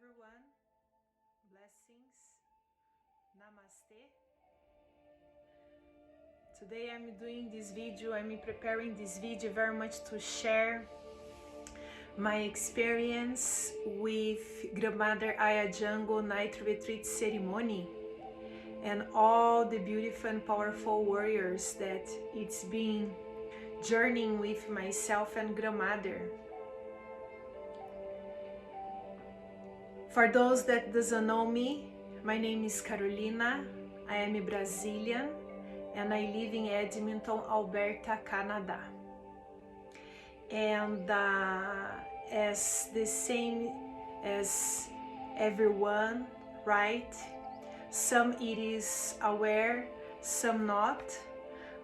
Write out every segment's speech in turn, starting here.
everyone. Blessings. Namaste. Today I'm doing this video, I'm preparing this video very much to share my experience with Grandmother Aya Django Night Retreat Ceremony and all the beautiful and powerful warriors that it's been journeying with myself and Grandmother. For those that doesn't know me, my name is Carolina. I am a Brazilian and I live in Edmonton, Alberta, Canada. And as the same as everyone, right? Some it is aware, some not,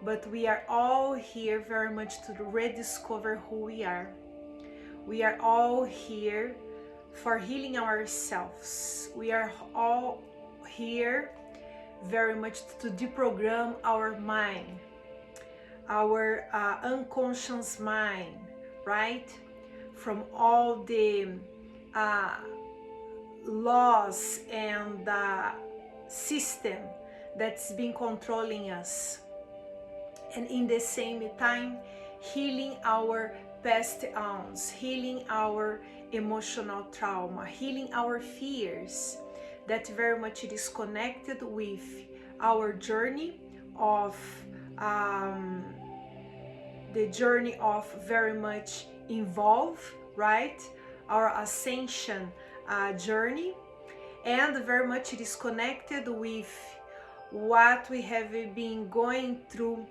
but we are all here very much to rediscover who we are. We are all here for healing ourselves. We are all here very much to deprogram our mind, our unconscious mind, right? From all the laws and system that's been controlling us. And in the same time, healing our past wounds, healing our emotional trauma, healing our fears that very much it is connected with our journey of very much involve, right? Our ascension journey, and very much it is connected with what we have been going through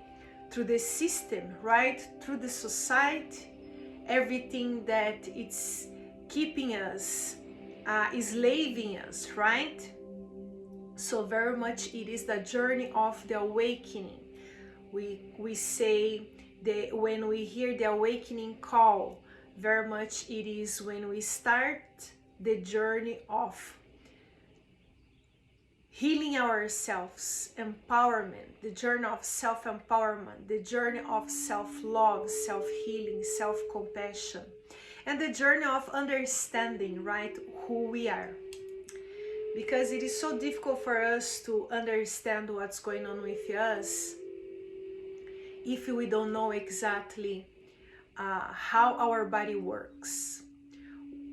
the system, right? Through the society, everything that it's keeping us, enslaving us, right? So very much it is the journey of the awakening. We say that when we hear the awakening call, very much it is when we start the journey of healing ourselves, empowerment, the journey of self-empowerment, the journey of self-love, self-healing, self-compassion, and the journey of understanding, right, who we are. Because it is so difficult for us to understand what's going on with us if we don't know exactly how our body works.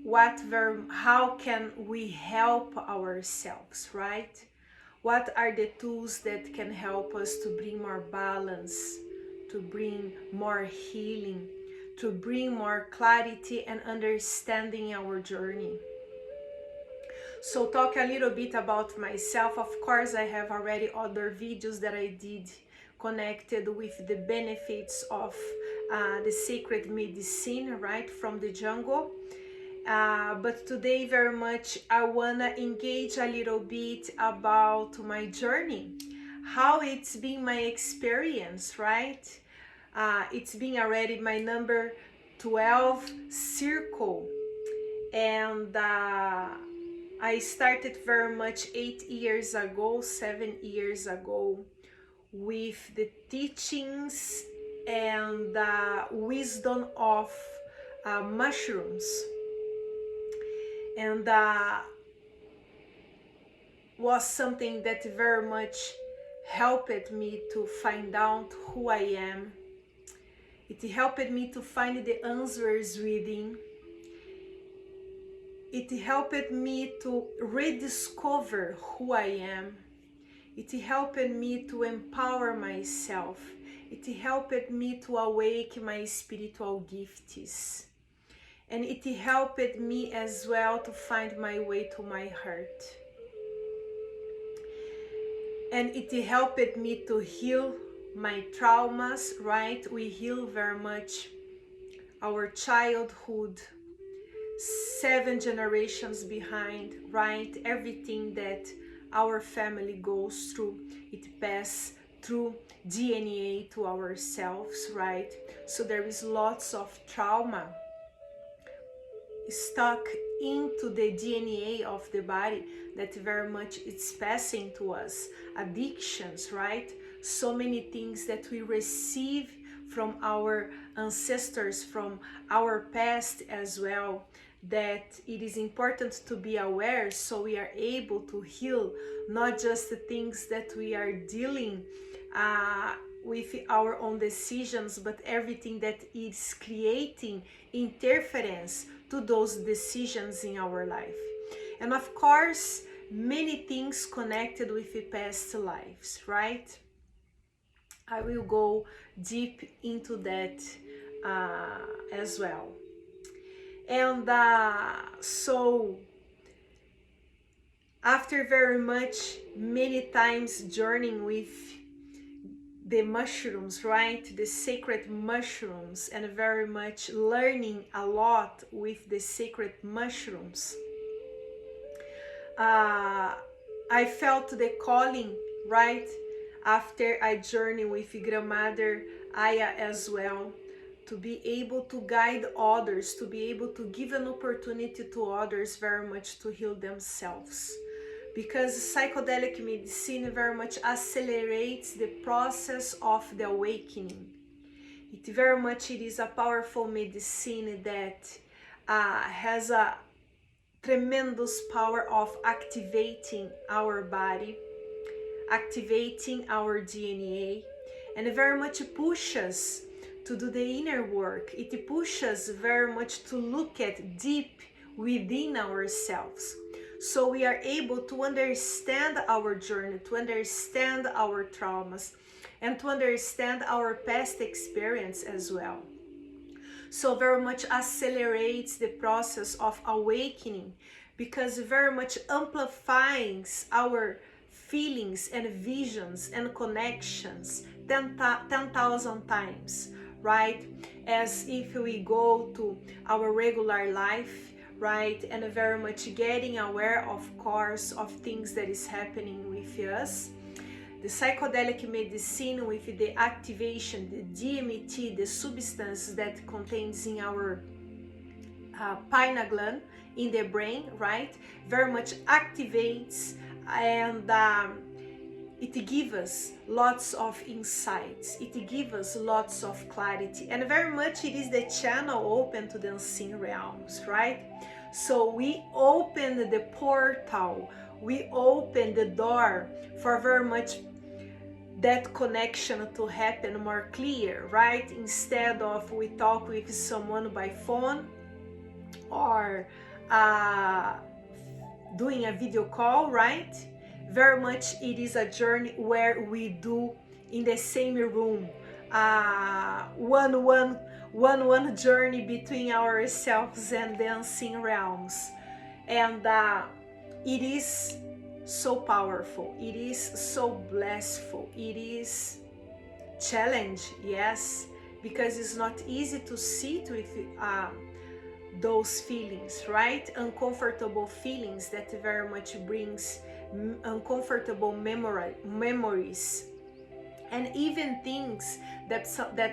How can we help ourselves, right? What are the tools that can help us to bring more balance, to bring more healing, to bring more clarity and understanding in our journey? So talk a little bit about myself. Of course, I have already other videos that I did connected with the benefits of the sacred medicine, right, from the jungle. But today very much I wanna engage a little bit about my journey, how it's been my experience, right? It's been already my number 12 circle, and I started very much 8 years ago, 7 years ago, with the teachings and wisdom of mushrooms. And was something that very much helped me to find out who I am. It helped me to find the answers within. It helped me to rediscover who I am. It helped me to empower myself. It helped me to awake my spiritual gifts. And it helped me as well to find my way to my heart. And it helped me to heal my traumas, right? We heal very much our childhood, 7 generations behind, right? Everything that our family goes through, it passes through DNA to ourselves, right? So there is lots of trauma stuck into the DNA of the body that very much it's passing to us. Addictions, right? So many things that we receive from our ancestors, from our past as well, that it is important to be aware, so we are able to heal not just the things that we are dealing with our own decisions, but everything that is creating interference to those decisions in our life. And of course, many things connected with the past lives, right? I will go deep into that as well. And so after very much many times journeying with the mushrooms, right, the sacred mushrooms, and very much learning a lot with the sacred mushrooms, I felt the calling, right, after I journey with Grandmother Aya as well, to be able to guide others, to be able to give an opportunity to others very much to heal themselves. Because psychedelic medicine very much accelerates the process of the awakening. It is a powerful medicine that has a tremendous power of activating our body, activating our DNA, and it very much pushes to do the inner work. It pushes very much to look at deep within ourselves. So we are able to understand our journey, to understand our traumas, and to understand our past experience as well. So very much accelerates the process of awakening, because it very much amplifies our feelings and visions and connections 10,000 times, right? As if we go to our regular life, right? And very much getting aware, of course, of things that is happening with us. The psychedelic medicine with the activation, the DMT, the substance that contains in our pineal gland in the brain, right? Very much activates, and it gives us lots of insights. It gives us lots of clarity, and very much it is the channel open to the unseen realms, right? So we open the portal, we open the door for very much that connection to happen more clear, right? Instead of we talk with someone by phone or doing a video call, right? Very much it is a journey where we do in the same room, one journey between ourselves and the unseen realms. And it is so powerful, it is so blissful, it is challenge, yes, because it's not easy to sit with those feelings, right? Uncomfortable feelings that very much brings uncomfortable memories, and even things that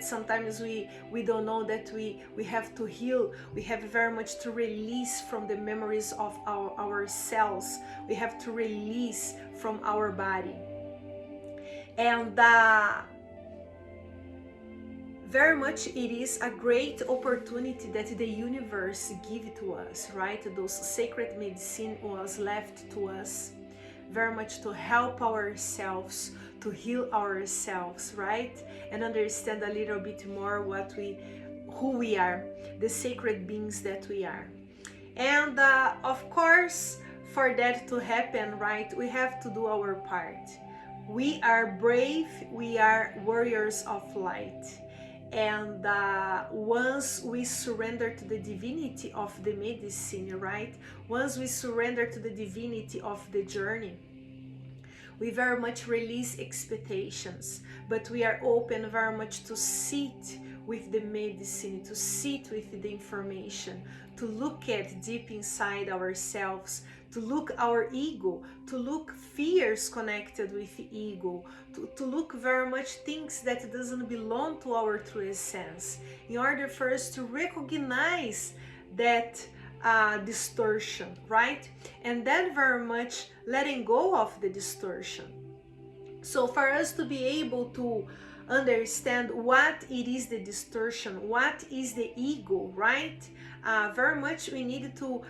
sometimes we don't know that we have to heal. We have very much to release from the memories of our cells. We have to release from our body. And very much it is a great opportunity that the universe give to us, right? Those sacred medicine was left to us very much to help ourselves, to heal ourselves, right? And understand a little bit more who we are, the sacred beings that we are. And of course, for that to happen, right, we have to do our part. We are brave, we are warriors of light. And once we surrender to the divinity of the medicine, right? Once we surrender to the divinity of the journey, we very much release expectations, but we are open very much to sit with the medicine, to sit with the information, to look at deep inside ourselves, to look our ego, to look fears connected with ego, to look very much things that doesn't belong to our true essence, in order for us to recognize that distortion, right? And then very much letting go of the distortion. So for us to be able to understand what it is the distortion, what is the ego, right? very much we need to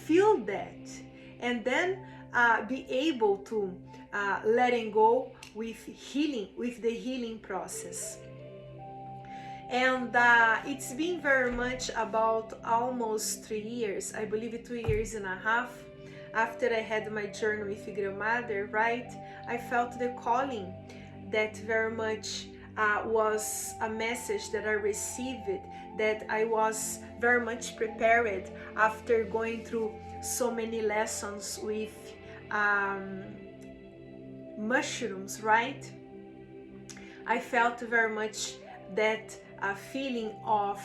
feel that, and then be able to letting go with healing, with the healing process. And it's been very much about almost 3 years, I believe 2 years and a half, after I had my journey with grandmother, right? I felt the calling that very much was a message that I received, that I was very much prepared after going through so many lessons with mushrooms, right? I felt very much that feeling of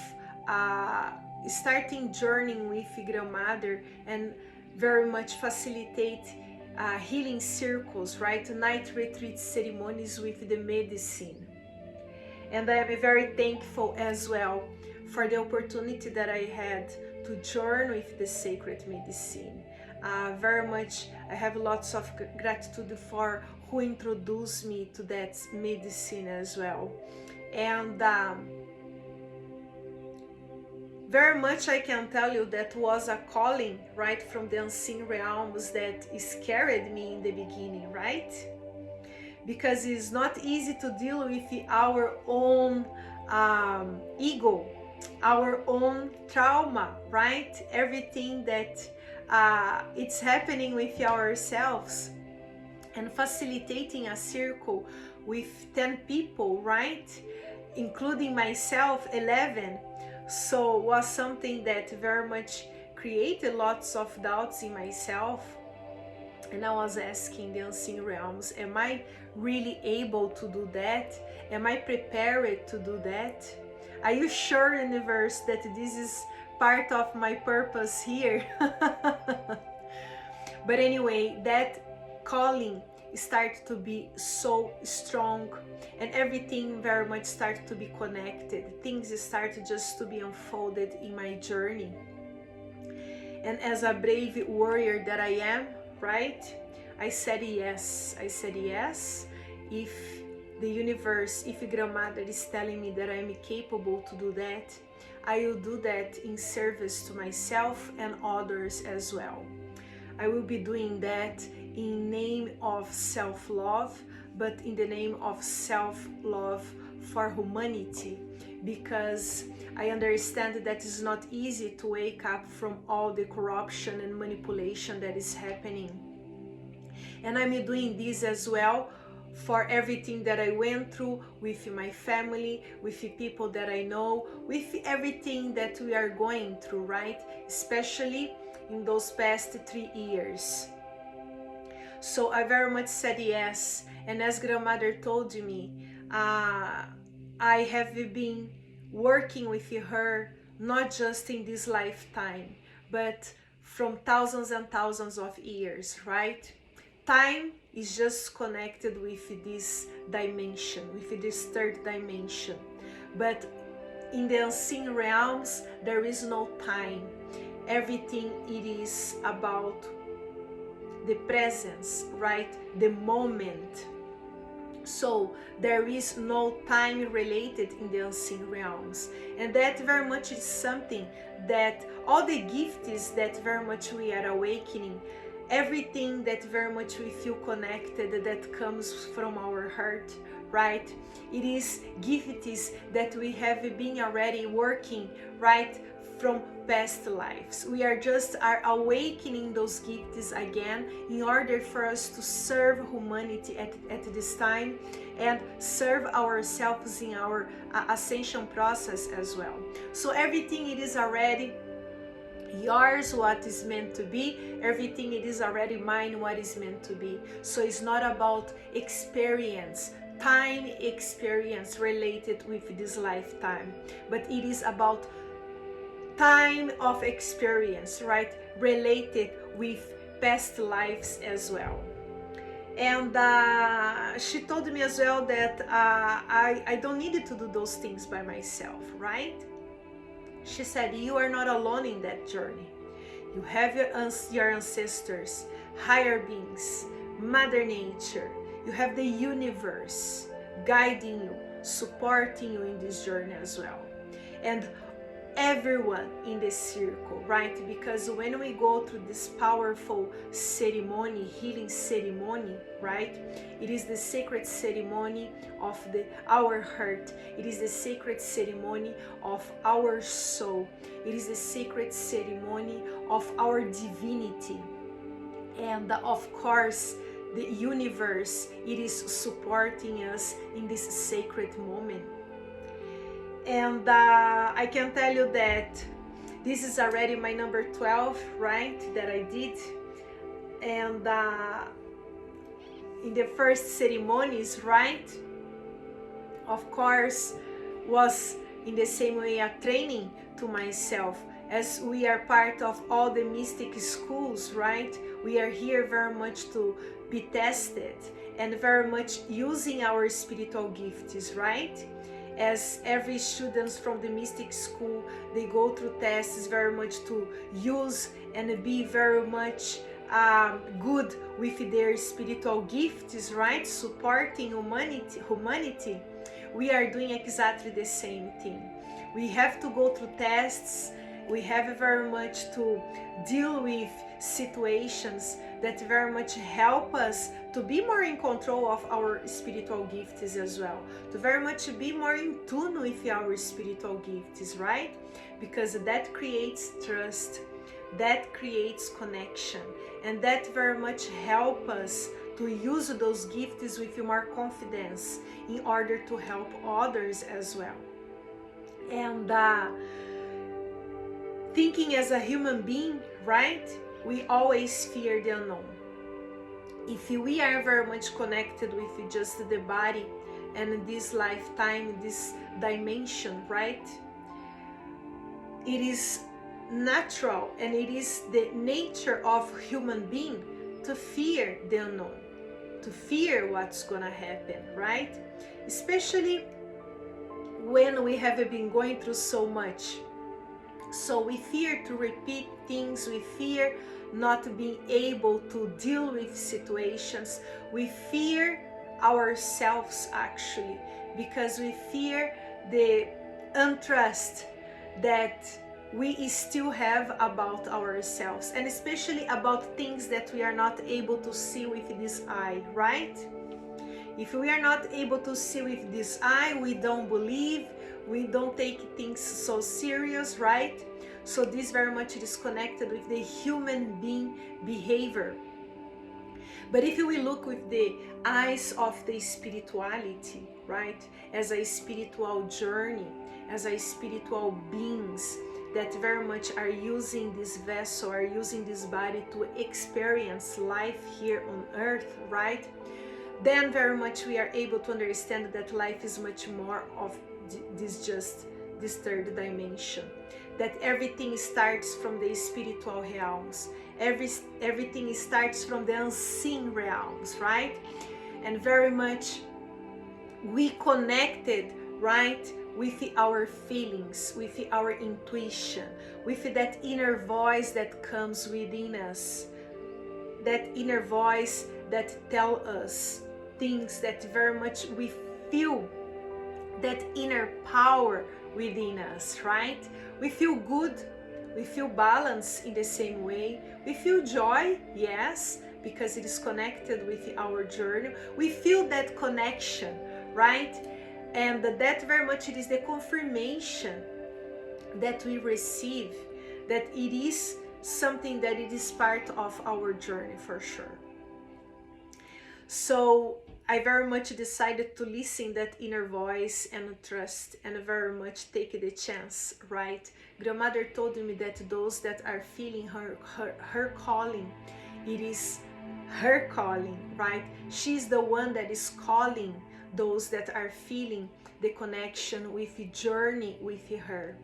starting journeying with grandmother, and very much facilitate healing circles, right? Night retreat ceremonies with the medicine. And I am very thankful as well for the opportunity that I had to journey with the sacred medicine. Very much, I have lots of gratitude for who introduced me to that medicine as well. And very much I can tell you that was a calling, right, from the unseen realms that scared me in the beginning, right? Because it's not easy to deal with our own ego, our own trauma, right? Everything that it's happening with ourselves, and facilitating a circle with 10 people, right? Including myself, 11. So was something that very much created lots of doubts in myself. And I was asking the unseen realms, am I really able to do that? Am I prepared to do that? Are you sure, universe, that this is part of my purpose here? But anyway, that calling started to be so strong, and everything very much started to be connected. Things started just to be unfolded in my journey. And as a brave warrior that I am, right, I said yes. I said yes. If the universe, if grandmother is telling me that I'm capable to do that, I will do that in service to myself and others as well. I will be doing that in name of self-love, but in the name of self-love for humanity, because I understand that it's not easy to wake up from all the corruption and manipulation that is happening. And I'm doing this as well for everything that I went through with my family, with the people that I know, with everything that we are going through, right? Especially in those past 3 years. So I very much said yes. And as grandmother told me, I have been working with her not just in this lifetime, but from thousands and thousands of years, right? Time is just connected with this dimension, with this third dimension. But in the unseen realms, there is no time. Everything it is about the presence, right? The moment. So there is no time related in the unseen realms. And that very much is something that all the gifts that very much we are awakening, everything that very much we feel connected, that comes from our heart, right? It is gifts that we have been already working, right, from past lives. We are awakening those gifts again in order for us to serve humanity at this time, and serve ourselves in our ascension process as well. So everything it is already yours, what is meant to be. Everything it is already mine, what is meant to be. So it's not about experience, time experience related with this lifetime, but it is about time of experience, right, related with past lives as well. And she told me as well that I don't need to do those things by myself, right? She said, you are not alone in that journey. You have your ancestors, higher beings, Mother Nature. You have the universe guiding you, supporting you in this journey as well. And everyone in the circle, right? Because when we go through this powerful ceremony, healing ceremony, right, it is the sacred ceremony of our heart. It is the sacred ceremony of our soul. It is the sacred ceremony of our divinity. And of course, the universe, it is supporting us in this sacred moment. And I can tell you that this is already my number 12, right, that I did. And in the first ceremonies, right, of course, was in the same way a training to myself. As we are part of all the mystic schools, right, we are here very much to be tested and very much using our spiritual gifts, right? As every students from the mystic school, they go through tests very much to use and be very much good with their spiritual gifts, right? Supporting humanity. We are doing exactly the same thing. We have to go through tests. We have very much to deal with situations that very much help us to be more in control of our spiritual gifts as well, to very much be more in tune with our spiritual gifts, right? Because that creates trust, that creates connection, and that very much help us to use those gifts with more confidence in order to help others as well. And thinking as a human being, right? We always fear the unknown. If we are very much connected with just the body and this lifetime, this dimension, right? It is natural and it is the nature of human being to fear the unknown, to fear what's gonna happen, right? Especially when we have been going through so much. So we fear to repeat things, we fear not being able to deal with situations, we fear ourselves actually, because we fear the untrust that we still have about ourselves, and especially about things that we are not able to see with this eye, right? If we are not able to see with this eye, we don't believe, we don't take things so serious, right? So this very much is connected with the human being behavior. But if we look with the eyes of the spirituality, right, as a spiritual journey, as a spiritual beings that very much are using this vessel, are using this body to experience life here on earth, right? Then very much we are able to understand that life is much more of this third dimension, that everything starts from the spiritual realms, everything starts from the unseen realms, right? And very much we connected, right, with our feelings, with our intuition, with that inner voice that comes within us, that inner voice that tells us things that very much we feel, that inner power within us, right? We feel good, we feel balance in the same way, we feel joy, yes, because it is connected with our journey. We feel that connection, right? And that very much it is the confirmation that we receive that it is something that it is part of our journey for sure. So I very much decided to listen that inner voice and trust and very much take the chance, right? Grandmother told me that those that are feeling her calling, it is her calling, right? She's the one that is calling those that are feeling the connection with the journey with her.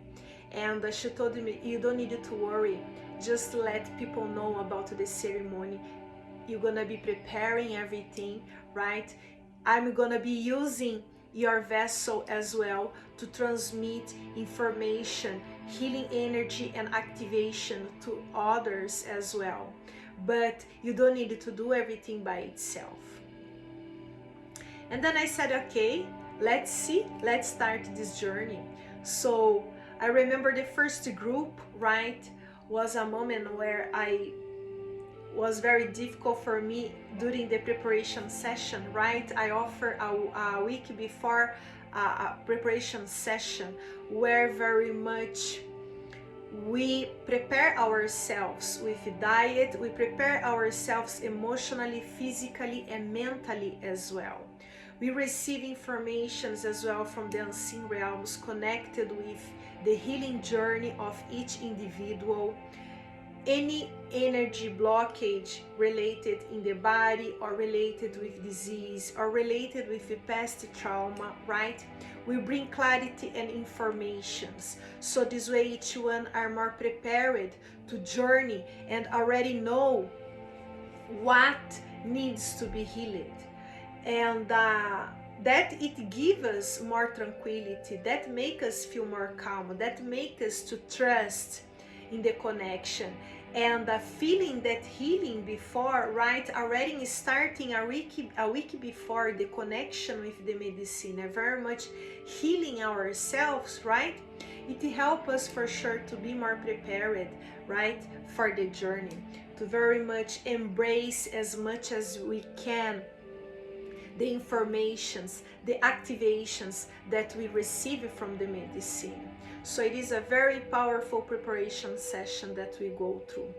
And she told me, you don't need to worry, just let people know about the ceremony. You're gonna be preparing everything, right? I'm gonna be using your vessel as well to transmit information, healing energy and activation to others as well. But you don't need to do everything by itself. And then I said, okay, let's see, let's start this journey. So I remember the first group, right, was a moment where I was very difficult for me during the preparation session, right? I offer a week before a preparation session where very much we prepare ourselves with diet, we prepare ourselves emotionally, physically, and mentally as well. We receive informations as well from the unseen realms connected with the healing journey of each individual, any energy blockage related in the body or related with disease or related with the past trauma, right? We bring clarity and informations. So this way each one are more prepared to journey and already know what needs to be healed. And that it gives us more tranquility, that make us feel more calm, that make us to trust in the connection, and feeling that healing before, right, already starting a week before the connection with the medicine, very much healing ourselves, right? It helps us for sure to be more prepared, right, for the journey, to very much embrace as much as we can the informations, the activations that we receive from the medicine. So it is a very powerful preparation session that we go through.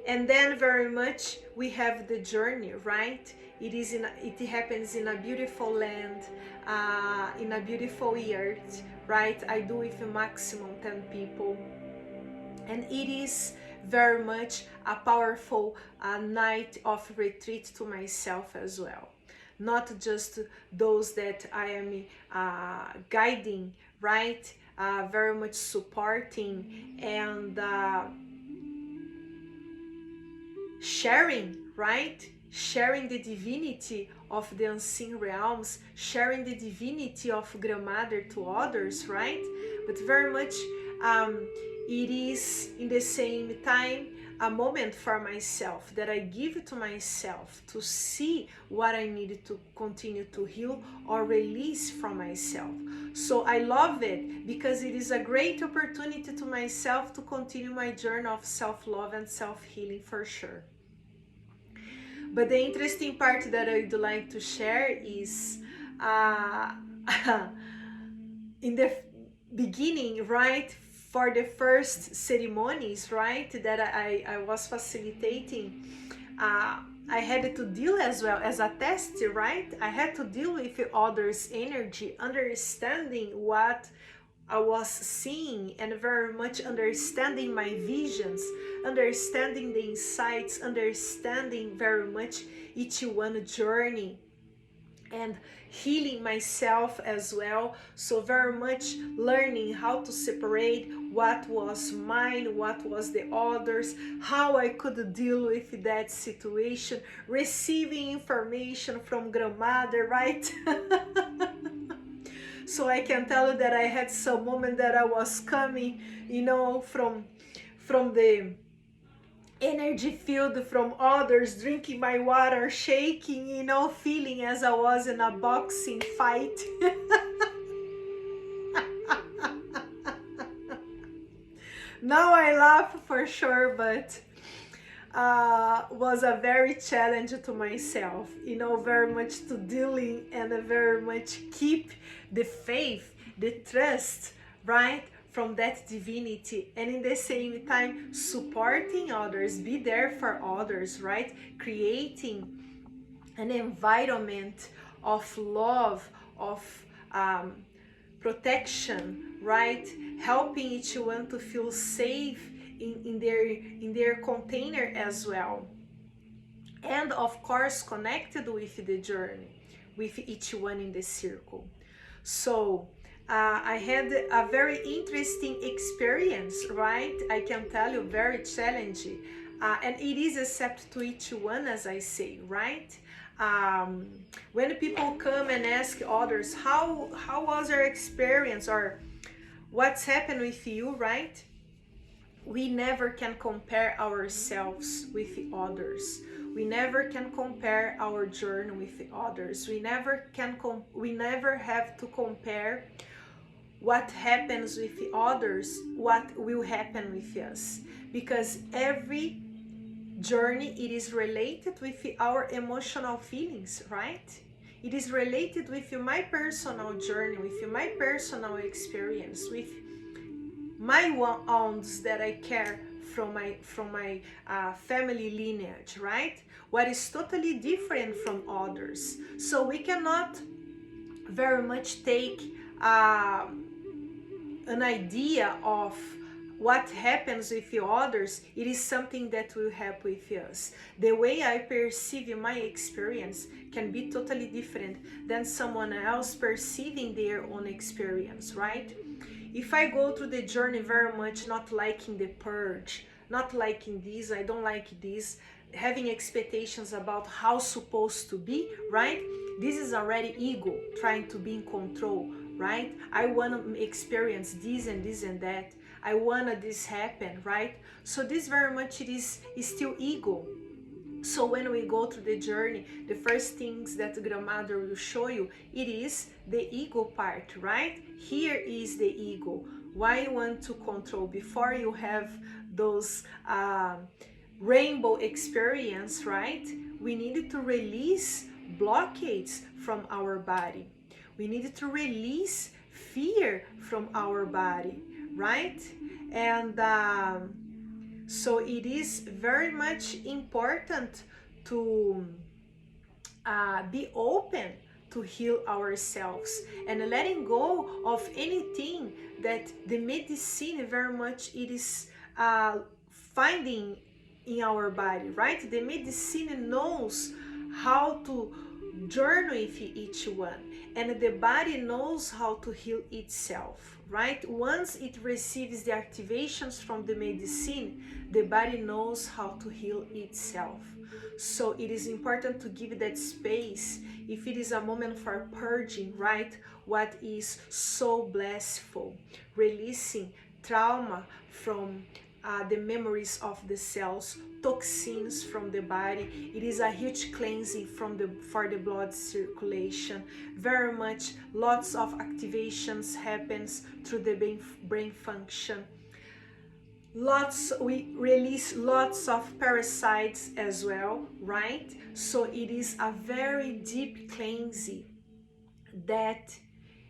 And then very much we have the journey, right? It happens in a beautiful land, in a beautiful earth, right? I do with a maximum 10 people. And it is very much a powerful night of retreat to myself as well. Not just those that I am guiding, right? Very much supporting and sharing, right? Sharing the divinity of the unseen realms, sharing the divinity of Grandmother to others, right? But very much it is in the same time a moment for myself that I give to myself to see what I need to continue to heal or release from myself. So I love it because it is a great opportunity to myself to continue my journey of self-love and self-healing for sure. But the interesting part that I'd like to share is in the beginning, right, for the first ceremonies, right, that I was facilitating, I had to deal as well as a test, right? I had to deal with others' energy, understanding what I was seeing and very much understanding my visions, understanding the insights, understanding very much each one journey and healing myself as well. So very much learning how to separate what was mine, what was the others, how I could deal with that situation, receiving information from Grandmother, right? So I can tell you that I had some moment that I was coming, from the energy field from others, drinking my water, shaking, feeling as I was in a boxing fight. Now I laugh for sure, but was a very challenge to myself, very much to dealing and very much keep the faith, the trust, right, from that divinity, and in the same time supporting others, be there for others, right, creating an environment of love, of protection, right, helping each one to feel safe in their container as well, and of course connected with the journey with each one in the circle. So I had a very interesting experience, right? I can tell you, very challenging, and it is accept to each one, as I say, right? When people come and ask others how was your experience or what's happened with you, right? We never can compare ourselves with the others. We never can compare our journey with the others. We never have to compare what happens with others, what will happen with us, because every journey, it is related with our emotional feelings, right? It is related with my personal journey, with my personal experience, with my wounds that I care from my family lineage, right? What is totally different from others. So we cannot very much take uh, an idea of what happens with the others. It is something that will happen with us. The way I perceive my experience can be totally different than someone else perceiving their own experience, right? If I go through the journey very much not liking the purge, not liking this, I don't like this, having expectations about how supposed to be, right? This is already ego trying to be in control, right? I want to experience this and this and that. I want this happen, right? So this very much is still ego. So when we go through the journey, the first things that grandmother will show you, it is the ego part, right? Here is the ego. Why you want to control? Before you have those rainbow experience, right? We needed to release blockades from our body. We needed to release fear from our body, right? And so it is very much important to be open to heal ourselves and letting go of anything that the medicine very much it is finding in our body, right? The medicine knows how to journey with each one, and the body knows how to heal itself, right? Once it receives the activations from the medicine, the body knows how to heal itself. So it is important to give that space. If it is a moment for purging, right, what is so blissful, releasing trauma from the memories of the cells, toxins from the body. It is a huge cleansing for the blood circulation. Very much lots of activations happens through the brain function. We release lots of parasites as well, right? So it is a very deep cleansing that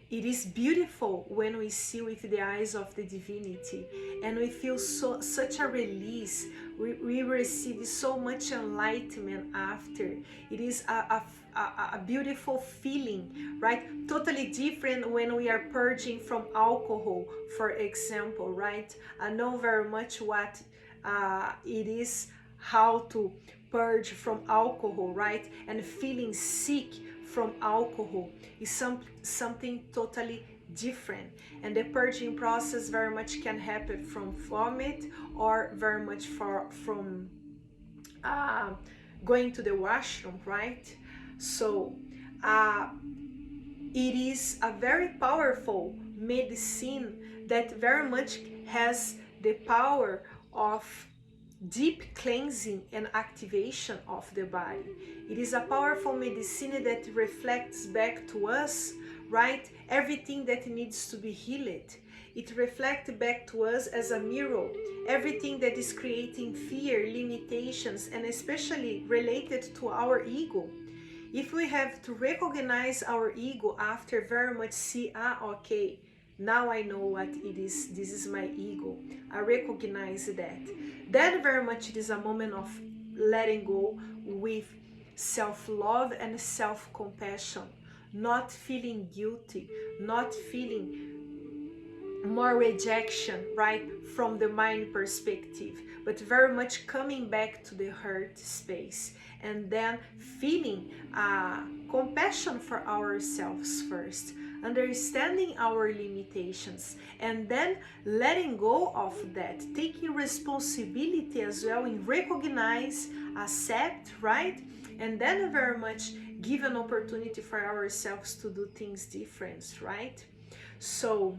it is beautiful when we see with the eyes of the divinity, and we feel such a release. We receive so much enlightenment after. It is a beautiful feeling, right? Totally different when we are purging from alcohol, for example, right? I know very much what it is, how to purge from alcohol, right? And feeling sick from alcohol is something totally different. And the purging process very much can happen from vomit, or very much from uh, going to the washroom, right? So it is a very powerful medicine that very much has the power of deep cleansing and activation of the body. It is a powerful medicine that reflects back to us, right? Everything that needs to be healed. It reflects back to us as a mirror. Everything that is creating fear, limitations, and especially related to our ego. If we have to recognize our ego after very much see, okay, now I know what it is. This is my ego. I recognize that. Then very much it is a moment of letting go with self-love and self-compassion. Not feeling guilty, not feeling more rejection, right, from the mind perspective, but very much coming back to the heart space, and then feeling compassion for ourselves first, understanding our limitations, and then letting go of that, taking responsibility as well in recognize, accept, right, and then very much give an opportunity for ourselves to do things different, right? So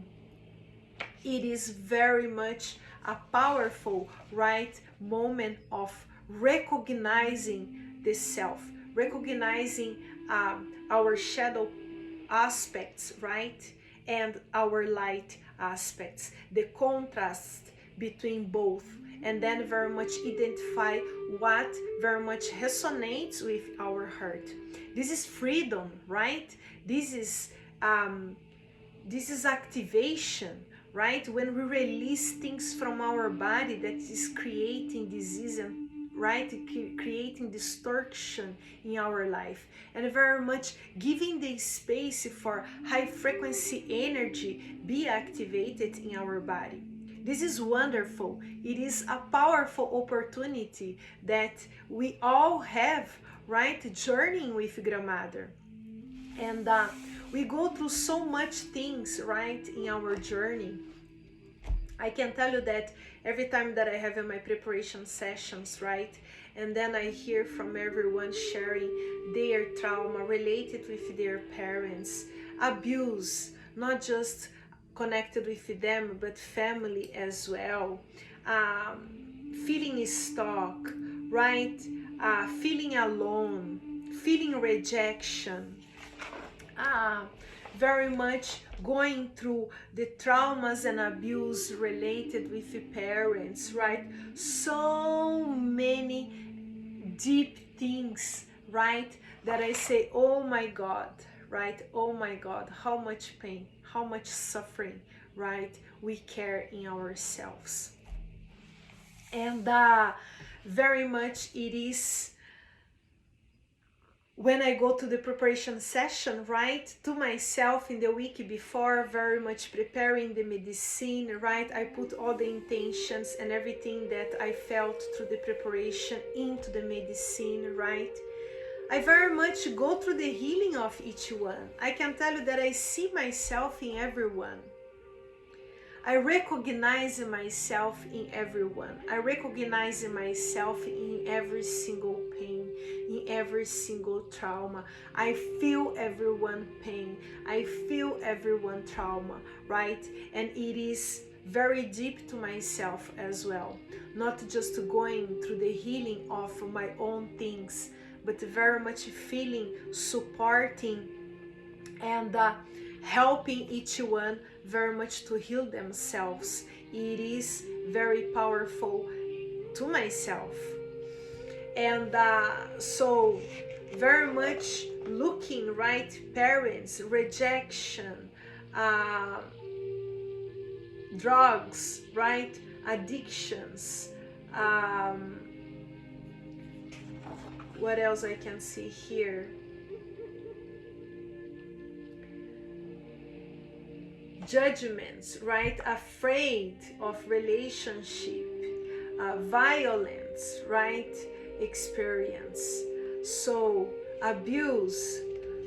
it is very much a powerful, right, moment of recognizing the self, recognizing our shadow aspects, right, and our light aspects, the contrast between both, and then very much identify what very much resonates with our heart. This is freedom, right? This is activation, right? When we release things from our body that is creating disease and right, creating distortion in our life, and very much giving the space for high frequency energy be activated in our body. This is wonderful. It is a powerful opportunity that we all have, right, journeying with Grandmother. And we go through so much things, right, in our journey. I can tell you that every time that I have in my preparation sessions, right, and then I hear from everyone sharing their trauma related with their parents, abuse, not just connected with them, but family as well, feeling stuck, right, feeling alone, feeling rejection, very much going through the traumas and abuse related with the parents, right? So many deep things, right? That I say, oh my God, right? Oh my God, how much pain, how much suffering, right? We carry in ourselves. And very much it is when I go to the preparation session, right, to myself in the week before, very much preparing the medicine, right, I put all the intentions and everything that I felt through the preparation into the medicine, right. I very much go through the healing of each one. I can tell you that I see myself in everyone. I recognize myself in everyone. I recognize myself in every single pain, in every single trauma. I feel everyone pain. I feel everyone trauma, right? And it is very deep to myself as well. Not just going through the healing of my own things, but very much feeling, supporting, and helping each one very much to heal themselves. It is very powerful to myself. And so very much looking, right, parents, rejection, drugs, right, addictions, what else I can see here? Judgments, right? Afraid of relationship, violence, right? Experience. So abuse.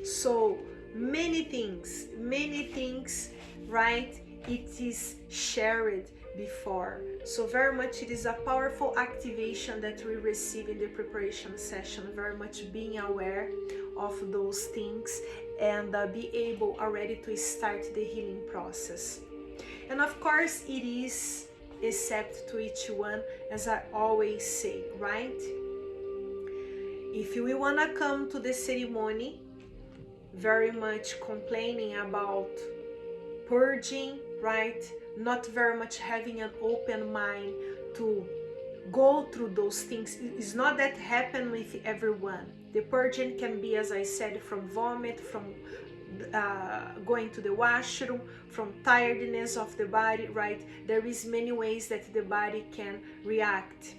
So many things, right? It is shared before. So very much it is a powerful activation that we receive in the preparation session, very much being aware of those things and be able already to start the healing process. And of course it is accept to each one, as I always say, right? If we want to come to the ceremony very much complaining about purging, right, not very much having an open mind to go through those things, it's not that happen with everyone. The purging can be, as I said, from vomit, from going to the washroom, from tiredness of the body, right? There is many ways that the body can react.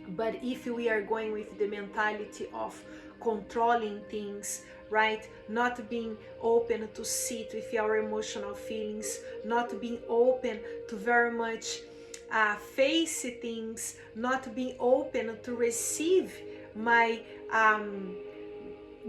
But if we are going with the mentality of controlling things, right, not being open to sit with our emotional feelings, not being open to very much face things, not being open to receive my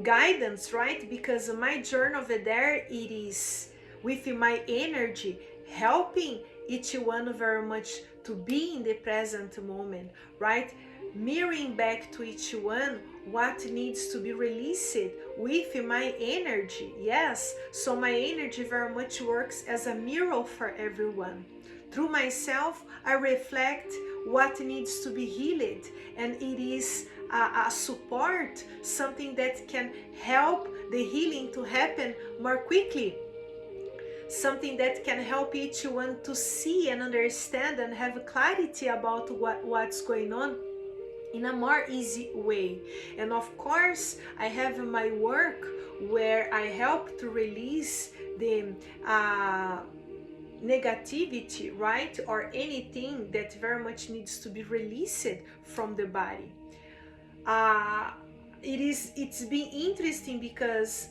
guidance, right? Because my journey over there, it is with my energy helping each one very much to be in the present moment, right? Mirroring back to each one what needs to be released with my energy. Yes, so my energy very much works as a mirror for everyone. Through myself, I reflect what needs to be healed, and it is a support, something that can help the healing to happen more quickly. something that can help each one to see and understand and have clarity about what's going on in a more easy way. And of course, I have my work where I help to release the negativity, right, or anything that very much needs to be released from the body. It's been interesting because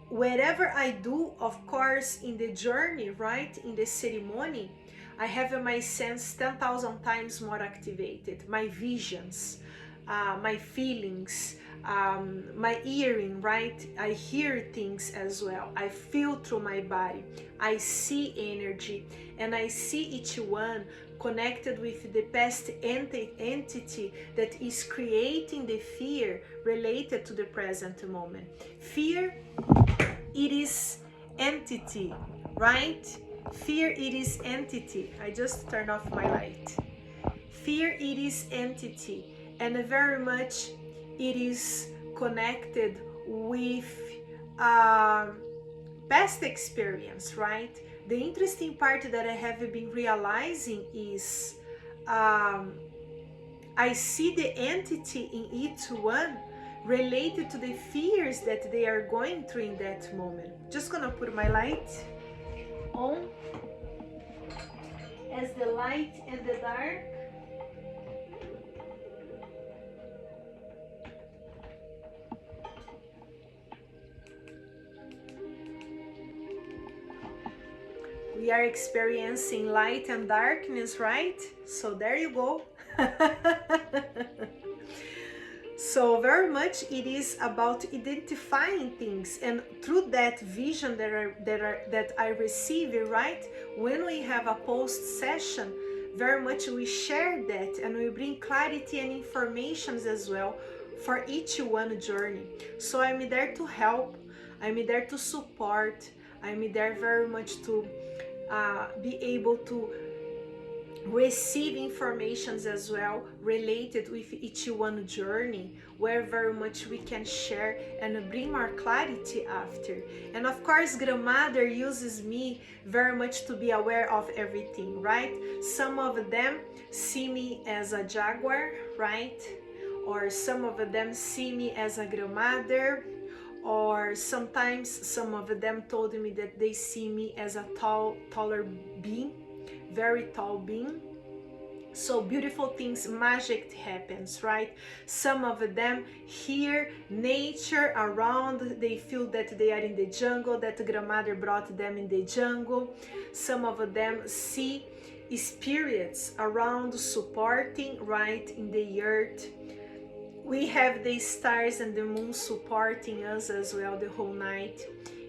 wherever I do, of course, in the journey, right, in the ceremony, I have my sense 10,000 times more activated. My visions, my feelings, my hearing, right? I hear things as well. I feel through my body. I see energy, and I see each one connected with the past entity that is creating the fear related to the present moment. Fear, it is entity, right? Fear, it is entity. I just turned off my light. Fear, it is entity, and very much it is connected with past experience, right? The interesting part that I have been realizing is I see the entity in each one related to the fears that they are going through in that moment. Just gonna put my light on, as the light and the dark we are experiencing light and darkness, right? So there you go. So very much it is about identifying things, and through that vision that I receive, right? When we have a post session, very much we share that and we bring clarity and informations as well for each one journey. So I'm there to help, I'm there to support, I'm there very much to be able to receive informations as well related with each one journey, where very much we can share and bring more clarity after. And of course, grandmother uses me very much to be aware of everything, right? Some of them see me as a jaguar, right? Or some of them see me as a grandmother, or sometimes some of them told me that they see me as a taller being, very tall being. So beautiful things, magic happens, right? Some of them hear nature around, they feel that they are in the jungle, that grandmother brought them in the jungle. Some of them see spirits around supporting, right, in the earth. We have the stars and the moon supporting us as well the whole night.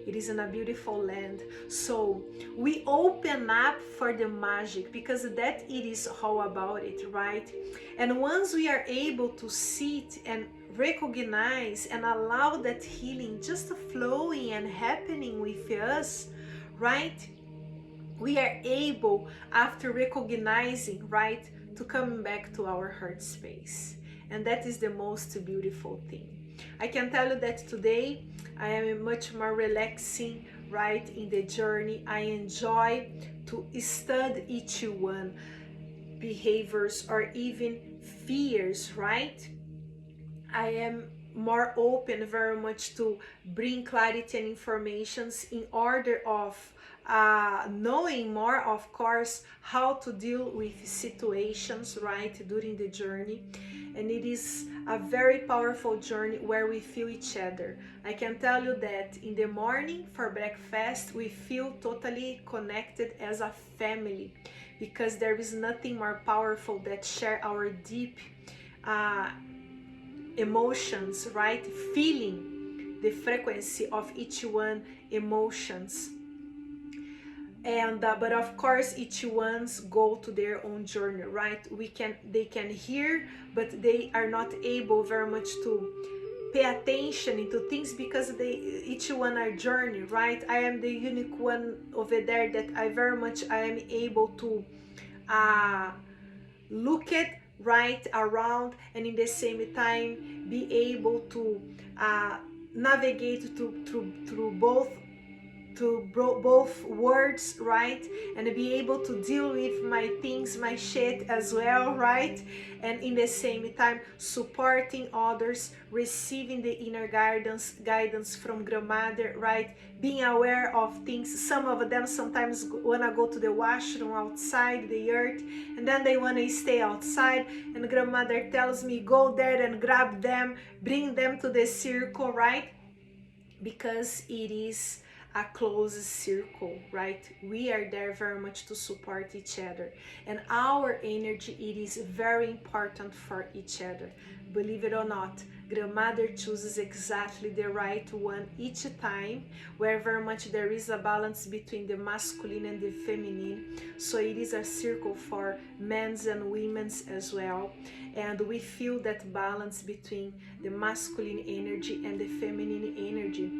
It is in a beautiful land. So we open up for the magic, because that it is all about it, right? And once we are able to sit and recognize and allow that healing just flowing and happening with us, right? We are able, after recognizing, right, to come back to our heart space. And that is the most beautiful thing. I can tell you that today I am much more relaxing, right, in the journey. I enjoy to study each one behaviors or even fears, right? I am more open very much to bring clarity and informations in order of knowing more, of course, how to deal with situations, right, during the journey. And it is a very powerful journey where we feel each other. I can tell you that in the morning for breakfast, we feel totally connected as a family, because there is nothing more powerful that share our deep emotions, right? Feeling the frequency of each one emotions. And but of course each one's go to their own journey, right? They can hear, but they are not able very much to pay attention into things, because they each one are journey, right? I am the unique one over there that I am able to look at right around, and in the same time be able to navigate through both both words, right? And be able to deal with my things, my shit as well, right? And in the same time supporting others, receiving the inner guidance from grandmother, right? Being aware of things. Some of them sometimes wanna go to the washroom outside the earth, and then they wanna stay outside, and grandmother tells me go there and grab them, bring them to the circle, right? Because it is a closed circle, right? We are there very much to support each other, and our energy, it is very important for each other. Believe it or not, grandmother chooses exactly the right one each time, where very much there is a balance between the masculine and the feminine. So it is a circle for men's and women's as well, and we feel that balance between the masculine energy and the feminine energy.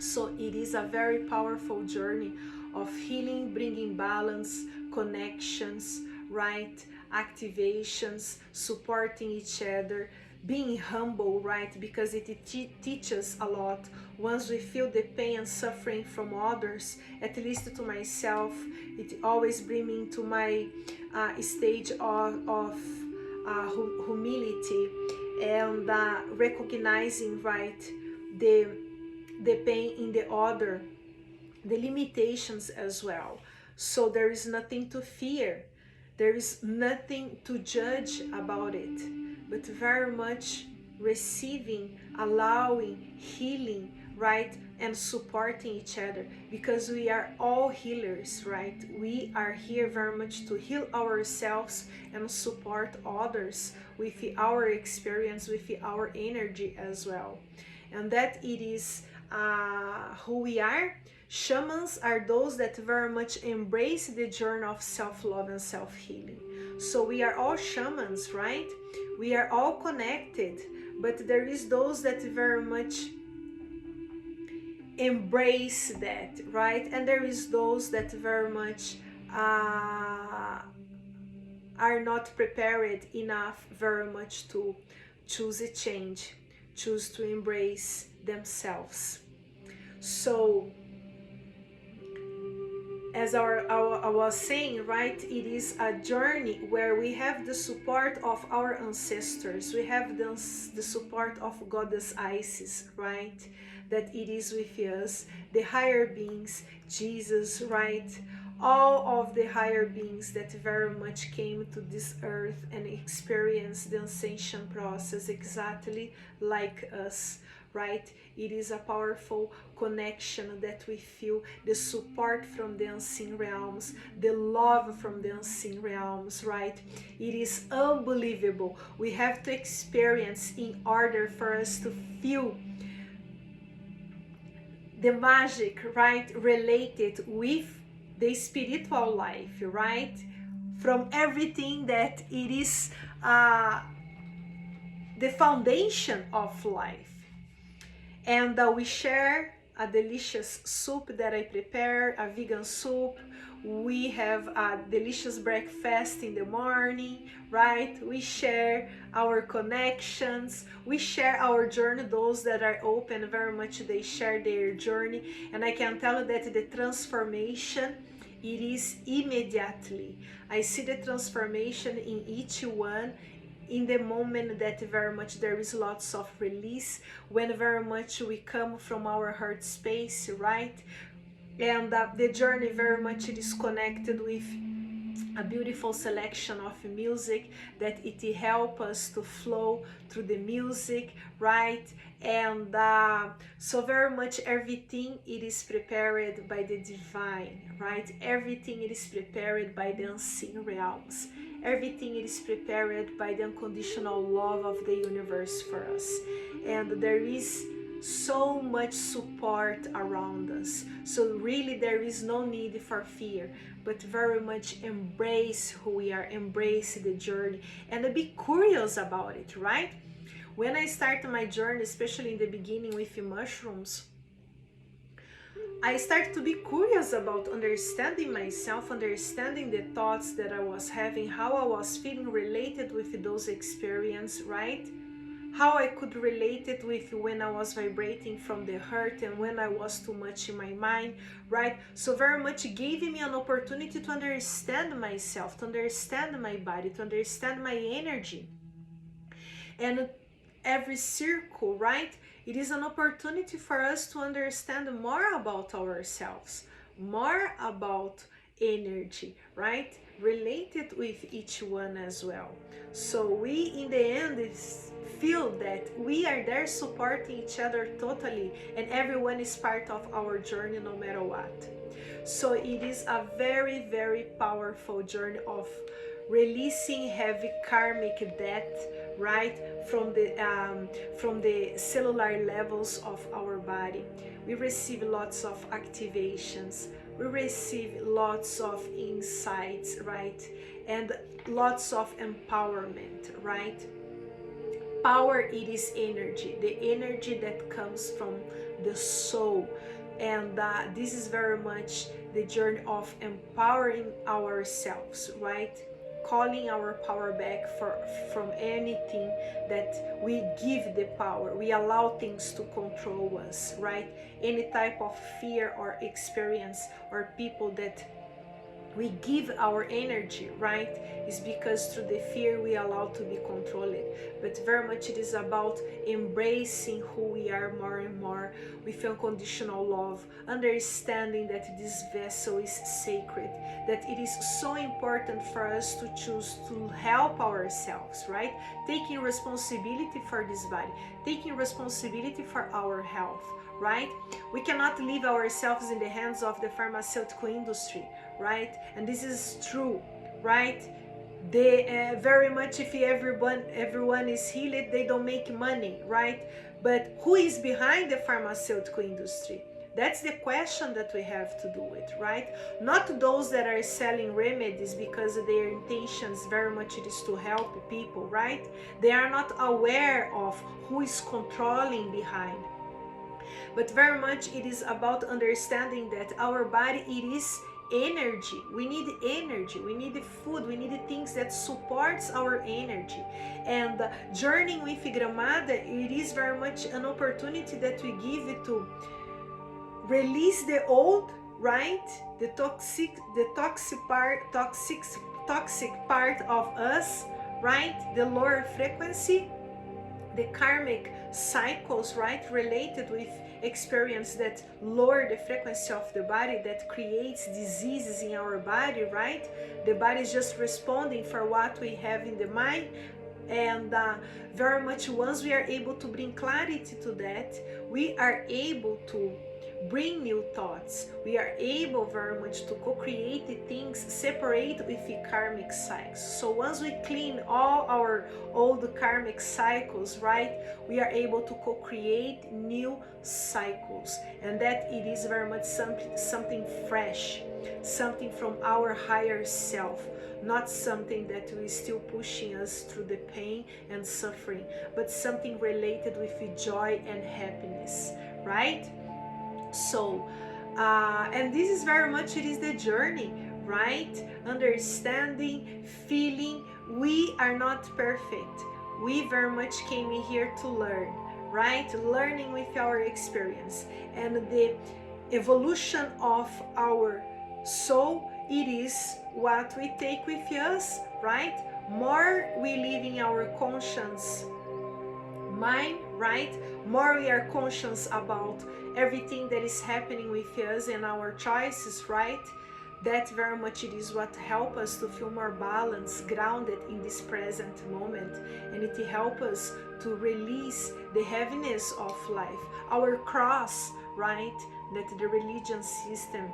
So it is a very powerful journey of healing, bringing balance, connections, right? Activations, supporting each other, being humble, right? Because it teaches a lot. Once we feel the pain and suffering from others, at least to myself, it always brings me to my stage of humility, and recognizing, right, the pain in the other, the limitations as well. So there is nothing to fear, there is nothing to judge about it, but very much receiving, allowing, healing, right? And supporting each other, because we are all healers, right? We are here very much to heal ourselves and support others with our experience, with our energy as well. And that it is who we are. Shamans are those that very much embrace the journey of self-love and self-healing. So we are all shamans, right? We are all connected, but there is those that very much embrace that, right? And there is those that very much are not prepared enough very much to choose a change, choose to embrace themselves. So as I was saying, right, it is a journey where we have the support of our ancestors, we have the support of Goddess Isis, right, that it is with us, the higher beings, Jesus, right, all of the higher beings that very much came to this earth and experienced the ascension process exactly like us, right? It is a powerful connection that we feel, the support from the unseen realms, the love from the unseen realms, right? It is unbelievable. We have to experience in order for us to feel the magic, right, related with the spiritual life, right? From everything that it is the foundation of life. And we share a delicious soup that I prepare, a vegan soup. We have a delicious breakfast in the morning, right? We share our connections, we share our journey. Those that are open very much, they share their journey, and I can tell you that the transformation, it is immediately. I see the transformation in each one in the moment that very much there is lots of release, when very much we come from our heart space, right? And the journey very much it is connected with a beautiful selection of music that it help us to flow through the music, right? And so very much everything it is prepared by the divine, right? Everything it is prepared by the unseen realms. Everything it is prepared by the unconditional love of the universe for us. And there is so much support around us. So really there is no need for fear, but very much embrace who we are, embrace the journey, and be curious about it, right? When I started my journey, especially in the beginning with mushrooms, I started to be curious about understanding myself, understanding the thoughts that I was having, how I was feeling related with those experiences, right? how I could relate it with when I was vibrating from the hurt and when I was too much in my mind, right? So very much gave me an opportunity to understand myself, to understand my body, to understand my energy. And every circle, right? It is an opportunity for us to understand more about ourselves, more about energy, right? Related with each one as well. So we, in the end, feel that we are there supporting each other totally, and everyone is part of our journey no matter what. So it is a very, very powerful journey of releasing heavy karmic debt, right, from the cellular levels of our body. We receive lots of activations, we receive lots of insights, right, and lots of empowerment, right? Power, it is energy, the energy that comes from the soul. And this is very much the journey of empowering ourselves, right? Calling our power back from anything that we give the power, we allow things to control us, right? Any type of fear or experience or people that we give our energy, right, is because through the fear we allow to be controlled. But very much it is about embracing who we are more and more with unconditional love, understanding that this vessel is sacred, that it is so important for us to choose to help ourselves, right? Taking responsibility for this body, taking responsibility for our health, right? We cannot leave ourselves in the hands of the pharmaceutical industry, right? And this is true, right? They very much, if everyone is healed, they don't make money, right? But who is behind the pharmaceutical industry? That's the question that we have to do with, right? Not those that are selling remedies because their intentions very much it is to help people, right? They are not aware of who is controlling behind. But very much it is about understanding that our body, it is energy. We need energy, we need food, we need things that supports our energy. And journeying with Gramada, it is very much an opportunity that we give it to release the old, right? The toxic part of us, right? The lower frequency, the karmic cycles, right, related with experience that lower the frequency of the body, that creates diseases in our body, right? The body is just responding for what we have in the mind. And very much once we are able to bring clarity to that, we are able to bring new thoughts. We are able very much to co-create the things separate with the karmic cycles. So once we clean all our old karmic cycles, right, we are able to co-create new cycles, and that it is very much something fresh, something from our higher self, not something that is still pushing us through the pain and suffering, but something related with joy and happiness, right? So and this is very much, it is the journey, right? Understanding, feeling, we are not perfect, we very much came in here to learn, right? Learning with our experience and the evolution of our soul, it is what we take with us, right? More we live in our conscience mind, right? More we are conscious about everything that is happening with us and our choices, right? That very much it is what helps us to feel more balanced, grounded in this present moment, and it helps us to release the heaviness of life, our cross, right? That the religion system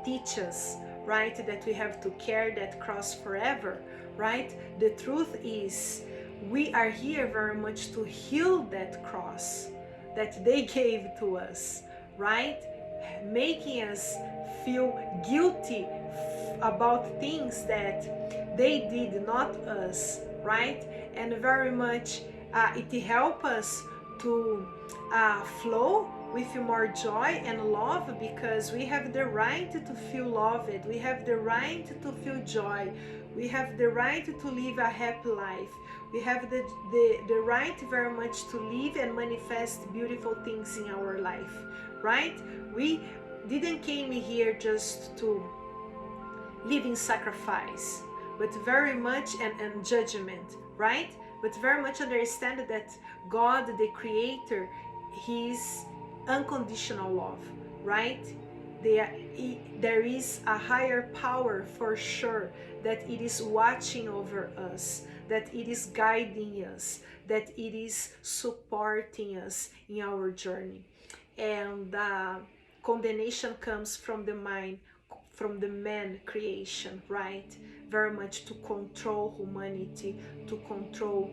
teaches, right? That we have to carry that cross forever, right? The truth is, we are here very much to heal that cross that they gave to us, right? Making us feel guilty about things that they did, not us, right? And very much it helps us to flow with more joy and love, because we have the right to feel loved, we have the right to feel joy, We have the right to live a happy life. We have the right very much to live and manifest beautiful things in our life, right? We didn't came here just to live in sacrifice, but very much and judgment, right? But very much understand that God, the Creator, His unconditional love, right? There is a higher power for sure, that it is watching over us, that it is guiding us, that it is supporting us in our journey. And condemnation comes from the mind, from the man creation, right? Very much to control humanity, to control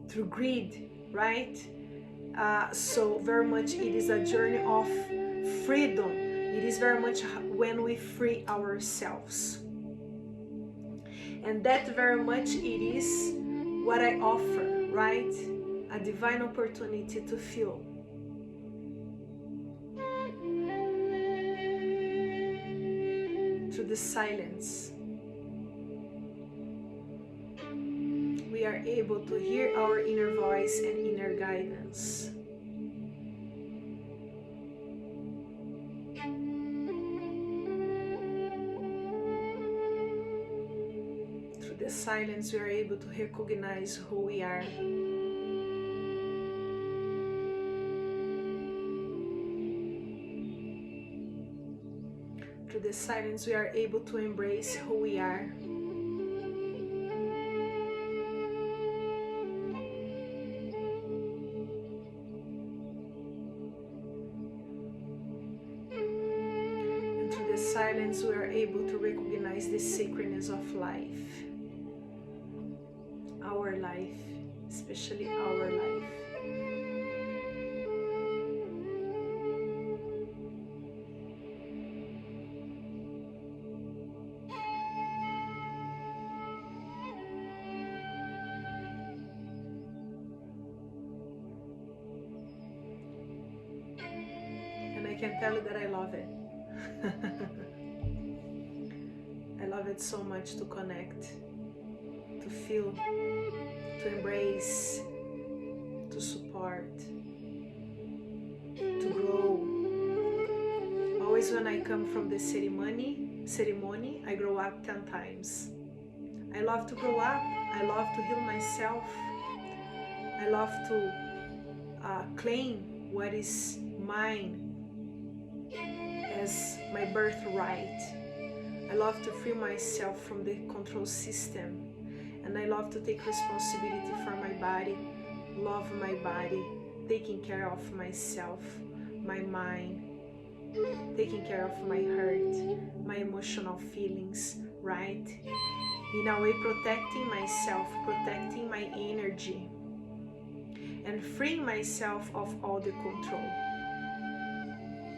through greed, right? So very much it is a journey of freedom. It is very much when we free ourselves. And that very much it is what I offer, right? A divine opportunity to feel. Through the silence, we are able to hear our inner voice and inner guidance. Through the silence, we are able to recognize who we are. Through the silence, we are able to embrace who we are. Silence, we are able to recognize the sacredness of life. Our life, especially our life. And I can tell you that I love it. I love it so much to connect, to feel, to embrace, to support, to grow. Always when I come from the ceremony, I grow up 10 times. I love to grow up. I love to heal myself. I love to claim what is mine as my birthright. I love to free myself from the control system, and I love to take responsibility for my body, love my body, taking care of myself, my mind, taking care of my heart, my emotional feelings, right? In a way, protecting myself, protecting my energy, and freeing myself of all the control,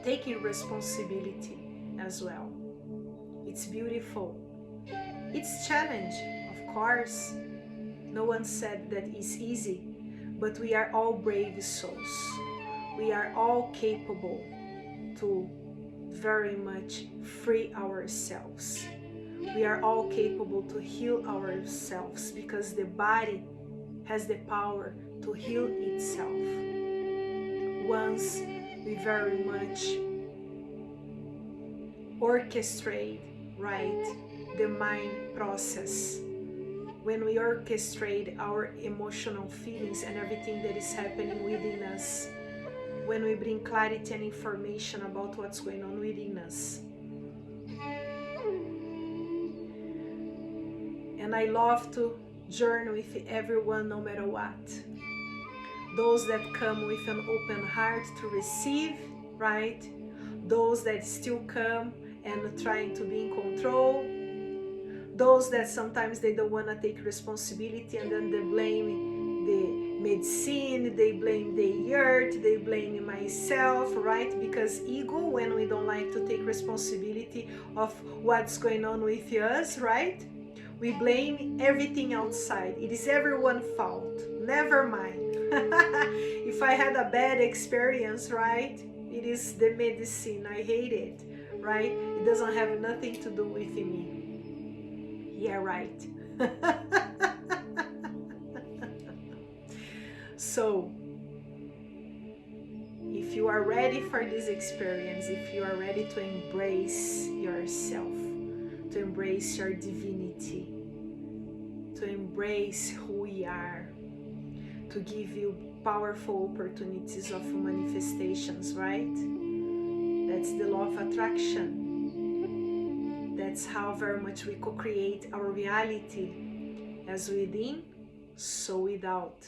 taking responsibility as well. It's beautiful. It's challenge, of course. No one said that it's easy, but we are all brave souls. We are all capable to very much free ourselves. We are all capable to heal ourselves, because the body has the power to heal itself. Once we very much orchestrate, right, the mind process, when we orchestrate our emotional feelings and everything that is happening within us, when we bring clarity and information about what's going on within us. And I love to journey with everyone no matter what. Those that come with an open heart to receive, right? Those that still come and trying to be in control. Those that sometimes they don't want to take responsibility, and then they blame the medicine, they blame the earth, they blame myself, right? Because ego, when we don't like to take responsibility of what's going on with us, right? We blame everything outside. It is everyone's fault. Never mind. If I had a bad experience, right? It is the medicine. I hate it, right? It doesn't have nothing to do with me. Yeah, right. So, if you are ready for this experience, if you are ready to embrace yourself, to embrace your divinity, to embrace who we are, to give you powerful opportunities of manifestations, right? That's the law of attraction. That's how very much we co-create our reality, as within, so without.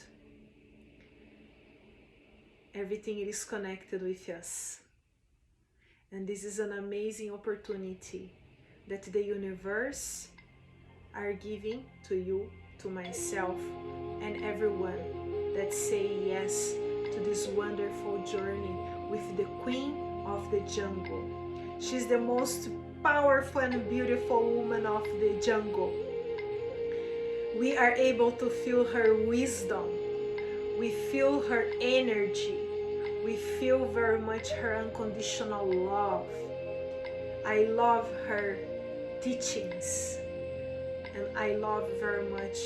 Everything is connected with us. And this is an amazing opportunity that the universe are giving to you, to myself, and everyone that say yes to this wonderful journey with the Queen of the Jungle. She's the most powerful and beautiful woman of the jungle. We are able to feel her wisdom. We feel her energy. We feel very much her unconditional love. I love her teachings, and I love very much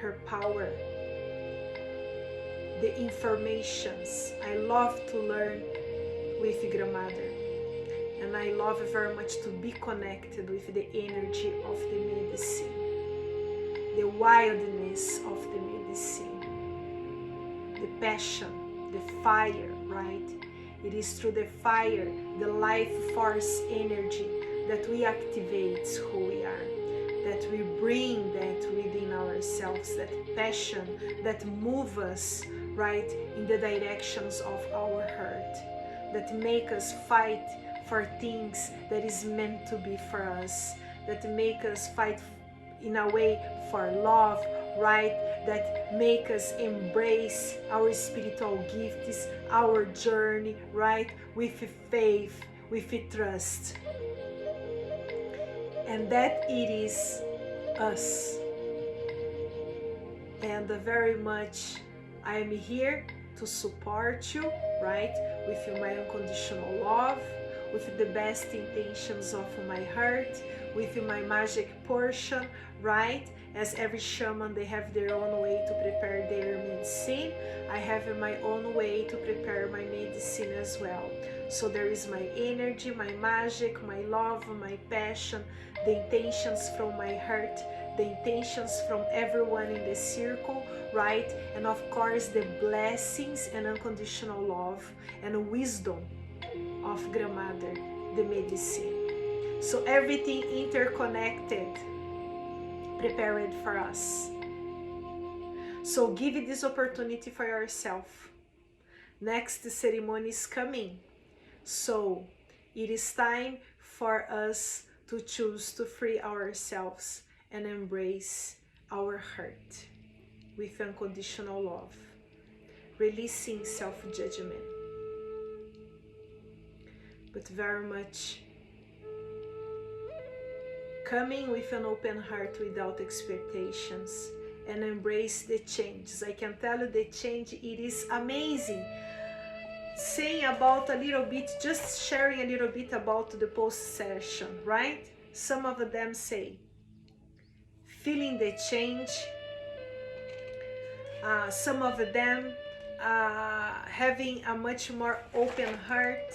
her power, the informations. I love to learn with Grandmother, and I love very much to be connected with the energy of the medicine, the wildness of the medicine, the passion, the fire, right? It is through the fire, the life force energy, that we activate who we are, that we bring that within ourselves, that passion that moves us, right, in the directions of our heart, that make us fight for things that is meant to be for us, that make us fight in a way for love, right, that make us embrace our spiritual gifts, our journey, right, with faith, with trust. And that it is us. And very much I am here to support you, right, with my unconditional love, with the best intentions of my heart, with my magic portion, right? As every shaman, they have their own way to prepare their medicine. I have my own way to prepare my medicine as well. So there is my energy, my magic, my love, my passion, the intentions from my heart, the intentions from everyone in the circle, right? And of course, the blessings and unconditional love and wisdom of Grandmother, the medicine. So everything interconnected, prepared for us. So give it this opportunity for yourself. Next ceremony is coming. So it is time for us to choose to free ourselves and embrace our heart with unconditional love, releasing self-judgment, but very much coming with an open heart without expectations and embrace the changes. I can tell you the change, it is amazing. Saying about a little bit, just sharing a little bit about the post session, right? Some of them say, feeling the change. Some of them having a much more open heart.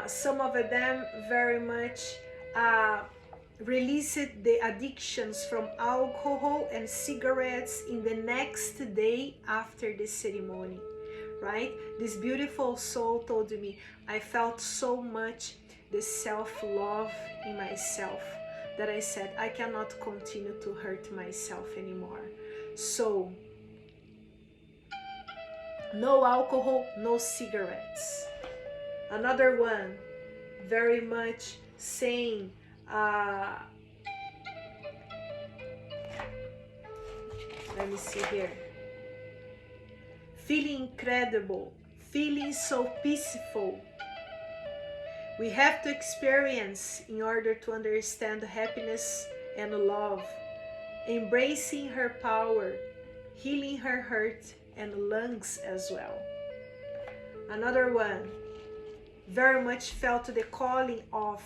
Some of them very much released the addictions from alcohol and cigarettes in the next day after the ceremony, right? This beautiful soul told me, I felt so much the self-love in myself that I said, I cannot continue to hurt myself anymore. So, no alcohol, no cigarettes. Another one, very much saying, let me see here, feeling incredible, feeling so peaceful. We have to experience in order to understand happiness and love, embracing her power, healing her heart and lungs as well. Another one, very much felt the calling of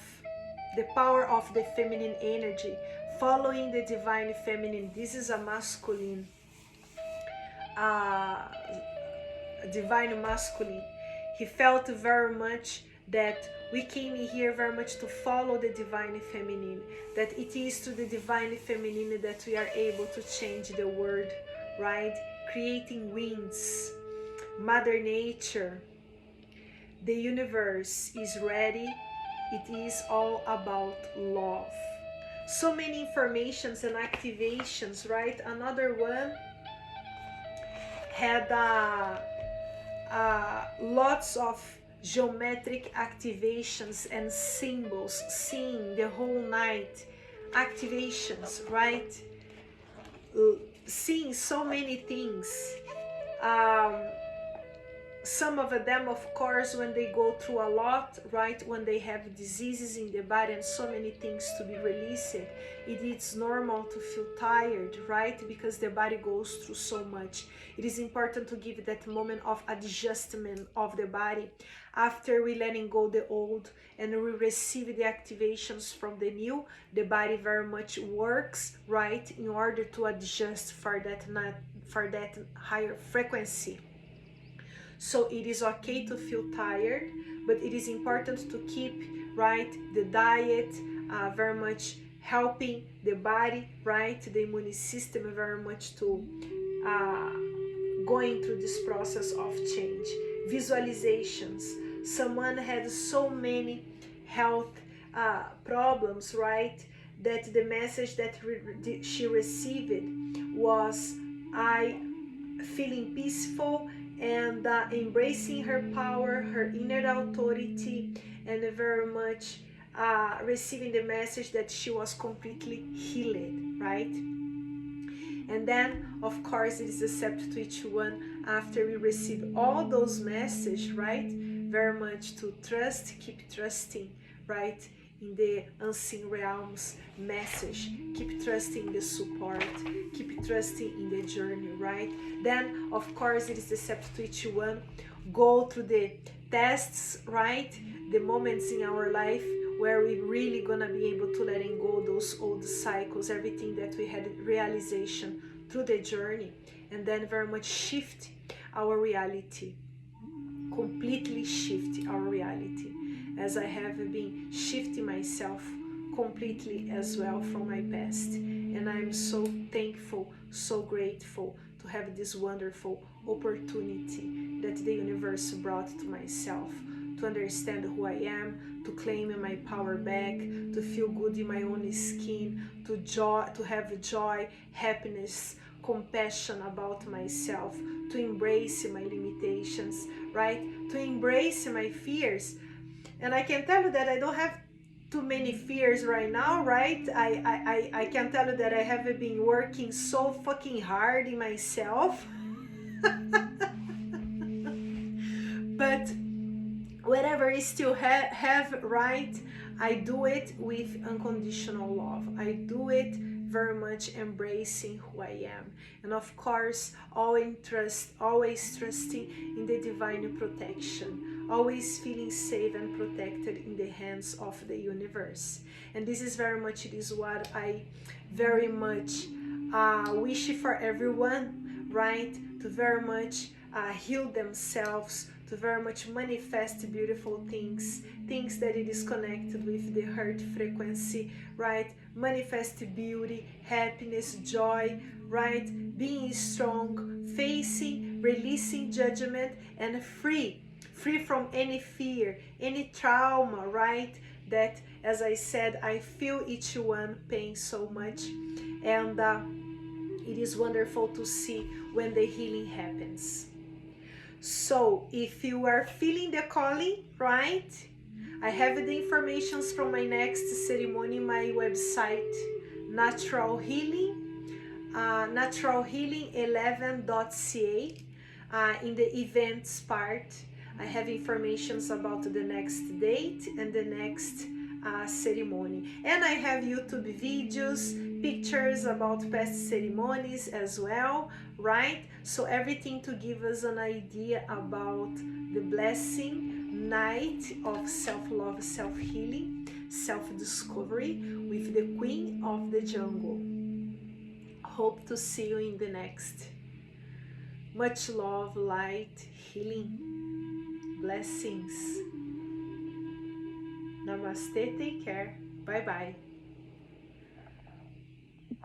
the power of the feminine energy, following the divine feminine. This is a masculine, uh, divine masculine. He felt very much that we came here very much to follow the divine feminine, that it is through the divine feminine that we are able to change the world, right? Creating winds, Mother Nature, the universe is ready. It is all about love. So many informations and activations, right? Another one had lots of geometric activations and symbols, seeing the whole night activations, right? Seeing so many things. Some of them, of course, when they go through a lot, right, when they have diseases in the body and so many things to be released, it is normal to feel tired, right, because the body goes through so much. It is important to give that moment of adjustment of the body after we letting go the old and we receive the activations from the new. The body very much works, right, in order to adjust for that higher frequency. So it is okay to feel tired, but it is important to keep, right, the diet very much helping the body, right, the immune system very much to going through this process of change. Visualizations. Someone had so many health problems, right, that the message that she received was, I feeling peaceful and embracing her power, her inner authority, and very much receiving the message that she was completely healed, right? And then, of course, it is accepted to each one after we receive all those messages, right? Very much to trust, keep trusting, right? In the unseen realms message, keep trusting in the support, keep trusting in the journey, right? Then, of course, it is accepted to each one, go through the tests, right? The moments in our life where we really gonna be able to letting go those old cycles, everything that we had realization through the journey, and then very much shift our reality, completely shift our reality, as I have been shifting myself completely as well from my past. And I'm so thankful, so grateful to have this wonderful opportunity that the universe brought to myself, to understand who I am, to claim my power back, to feel good in my own skin, to have joy, happiness, compassion about myself, to embrace my limitations, right? To embrace my fears. And I can tell you that I don't have too many fears right now, right? I can tell you that I have been working so fucking hard in myself. But whatever I still have, right, I do it with unconditional love. I do it very much embracing who I am, and of course always trusting in the divine protection, always feeling safe and protected in the hands of the universe. And this is very much, it is what I very much wish for everyone, right, to very much heal themselves, to very much manifest beautiful things, things that it is connected with the heart frequency, right? Manifest beauty, happiness, joy, right? Being strong, facing, releasing judgment, and free from any fear, any trauma, right? That, as I said, I feel each one pain so much, and it is wonderful to see when the healing happens. So if you are feeling the calling, right, I have the informations from my next ceremony, my website, Natural Healing, naturalhealing11.ca. In the events part, I have informations about the next date and the next ceremony. And I have YouTube videos, pictures about past ceremonies as well, right? So everything to give us an idea about the blessing, night of self-love, self-healing, self-discovery with the Queen of the Jungle. Hope to see you in the next. Much love, light, healing, blessings. Namaste, take care. Bye bye.